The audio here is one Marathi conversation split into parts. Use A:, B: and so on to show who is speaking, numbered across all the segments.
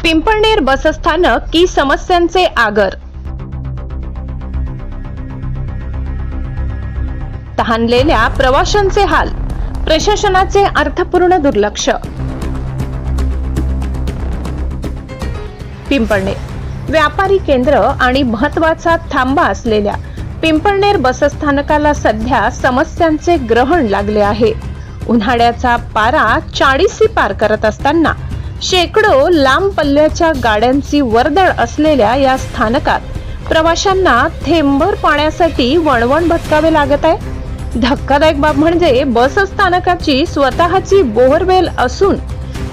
A: पिंपळनेर बसस्थानक की समस्यांचे आगर। तहानलेल्या प्रवाशांचे हाल, प्रशासनाचे अर्थपूर्ण दुर्लक्ष। पिंपळनेर व्यापारी केंद्र आणि महत्त्वाचा थांबा असलेल्या पिंपळनेर बसस्थानकाला सध्या समस्यांचे ग्रहण लागले आहे। उन्हाळ्याचा पारा 40 पार करत असताना शेकडो लांब पल्ल्याच्या गाड्यांची वर्दळ असलेल्या या स्थानकात प्रवाशांना थेंबभर पाण्यासाठी वणवण भटकावे लागत आहे। धक्कादायक बाब म्हणजे बसस्थानकाची स्वतःची बोअरवेल असून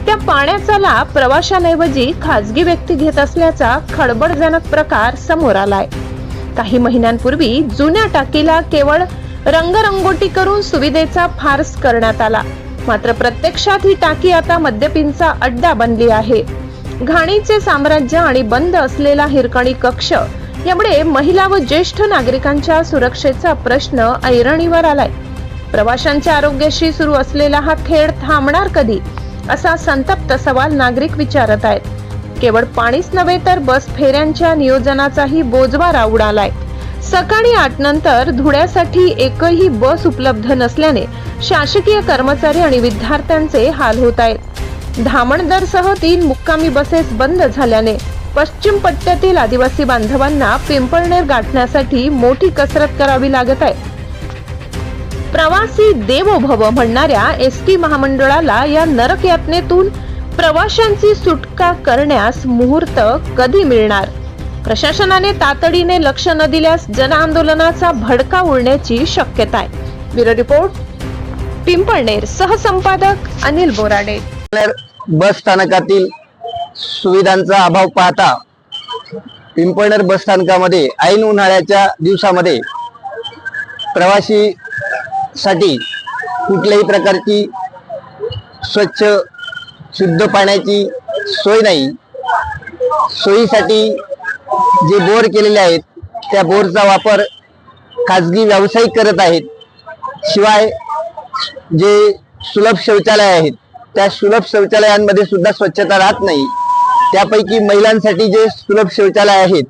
A: त्या पाण्याचा लाभ प्रवाशांऐवजी खासगी व्यक्ती घेत असल्याचा खळबळजनक प्रकार समोर आलाय। काही महिन्यांपूर्वी जुन्या टाकीला केवळ रंगरंगोटी करून सुविधेचा फार्स करण्यात आला, मात्र प्रत्यक्षात ही टाकी आता मद्यपींचा अड्डा बनली आहे। घाणीचे साम्राज्य आणि बंद असलेला हिरकणी कक्ष यामुळे महिला व ज्येष्ठ नागरिकांच्या सुरक्षेचा प्रश्न ऐरणीवर आलाय। प्रवाशांच्या आरोग्याशी सुरू असलेला हा खेळ थांबणार कधी, असा संतप्त सवाल नागरिक विचारत आहेत। केवळ पाणीच नव्हे तर बस फेऱ्यांच्या नियोजनाचाही बोजवारा उडालाय। सकाळी 8 नंतर धुळ्यासाठी एकही बस उपलब्ध नसल्याने शासकीय कर्मचारी आणि विद्यार्थ्यांचे हाल होत आहेत। धामणदरसह 3 मुक्कामी बसेस बंद झाल्याने पश्चिम पट्ट्यातील आदिवासी बांधवांना पिंपळनेर गाठण्यासाठी मोठी कसरत करावी लागत आहे। प्रवासी देवो भव म्हणणाऱ्या एसटी महामंडळाला या नरक यातनेतून प्रवाशांची सुटका करण्यास मुहूर्त कधी मिळणार? प्रशासनाने तातडीने लक्ष न दिल्यास जनआंदोलनाचा भडका उडण्याची शक्यता आहे। Bureau report, Pimpalner. सहसंपादक अनिल बोराडे।
B: बस स्थानकातील सुविधांचा अभाव पाहता पिंपळनेर बस स्थानकामध्ये ऐन उन्हाळ्याच्या दिवसामध्ये प्रवासी साठी कुठल्याही प्रकारची स्वच्छ शुद्ध पाण्याची सोय नाही। सोयीसाठी जे बोर केलेले आहेत त्या बोरचा वापर खाजगी व्यावसायिक करत आहेत। शिवाय जे सुलभ शौचालय आहेत त्या सुलभ शौचालयांमध्ये सुद्धा स्वच्छता राहत नाही। त्यापैकी महिलांसाठी जे सुलभ शौचालय आहेत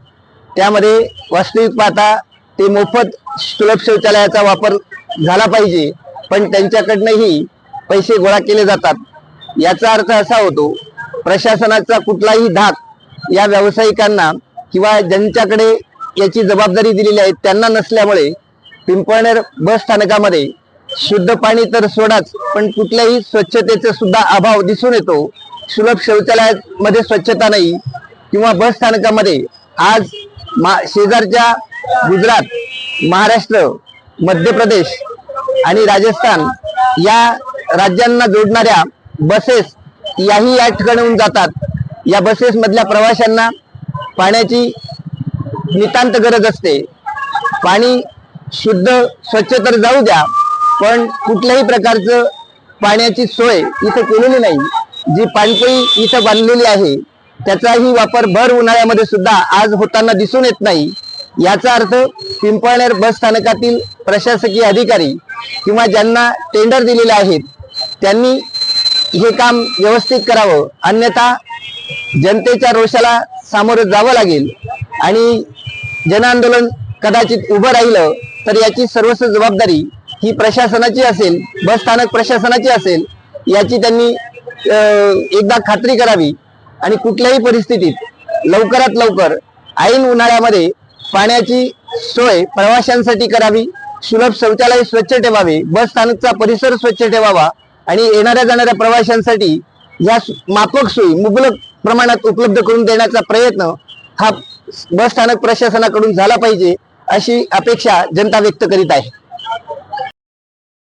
B: त्यामध्ये वास्तविक पाहता ते मोफत सुलभ शौचालयाचा वापर झाला पाहिजे, पण त्यांच्याकडनंही पैसे गोळा केले जातात। याचा अर्थ असा होतो प्रशासनाचा कुठलाही धाक या व्यावसायिकांना किंवा ज्यांच्याकडे याची जबाबदारी दिलेली आहे त्यांना नसल्यामुळे पिंपळनेर बस स्थानकामध्ये शुद्ध पाणी तर सोडाच, पण कुठल्याही स्वच्छतेचा सुद्धा अभाव दिसून येतो। सुलभ शौचालयामध्ये स्वच्छता नाही किंवा बस स्थानकामध्ये आज शेजारच्या गुजरात, महाराष्ट्र, मध्य प्रदेश आणि राजस्थान या राज्यांना जोडणाऱ्या बसेस याही या ठिकाणाहून जातात। या बसेस मधल्या प्रवाशांना पाण्याची नितांत गरज असते। पाणी शुद्ध स्वच्छ तर जाऊ द्या, पण कुठल्याही प्रकारचं पाण्याची सोय इथे केलेली नाही। जी पाणपोई इथं बांधलेली आहे त्याचाही वापर भर उन्हाळ्यामध्ये सुद्धा आज होताना दिसून येत नाही। याचा अर्थ पिंपळनेर बस स्थानकातील प्रशासकीय अधिकारी किंवा ज्यांना टेंडर दिलेले आहेत त्यांनी हे काम व्यवस्थित करावं, अन्यथा जनतेच्या रोषाला सामोरं जावं लागेल आणि जनआंदोलन कदाचित उभं राहिलं तर याची सर्वस्व जबाबदारी ही प्रशासनाची असेल, बस स्थानक प्रशासनाची असेल। याची त्यांनी एकदा खात्री करावी आणि कुठल्याही परिस्थितीत लवकरात लवकर ऐन उन्हाळ्यामध्ये पाण्याची सोय प्रवाशांसाठी करावी, सुलभ शौचालय स्वच्छ ठेवावे, बस स्थानकचा परिसर स्वच्छ ठेवावा आणि येणाऱ्या जाणाऱ्या प्रवाशांसाठी या माफक सोयी मुबलक प्रमाणात उपलब्ध करून देण्याचा प्रयत्न हा बस स्थानक प्रशासनाकडून झाला पाहिजे, अशी अपेक्षा जनता व्यक्त करीत आहे।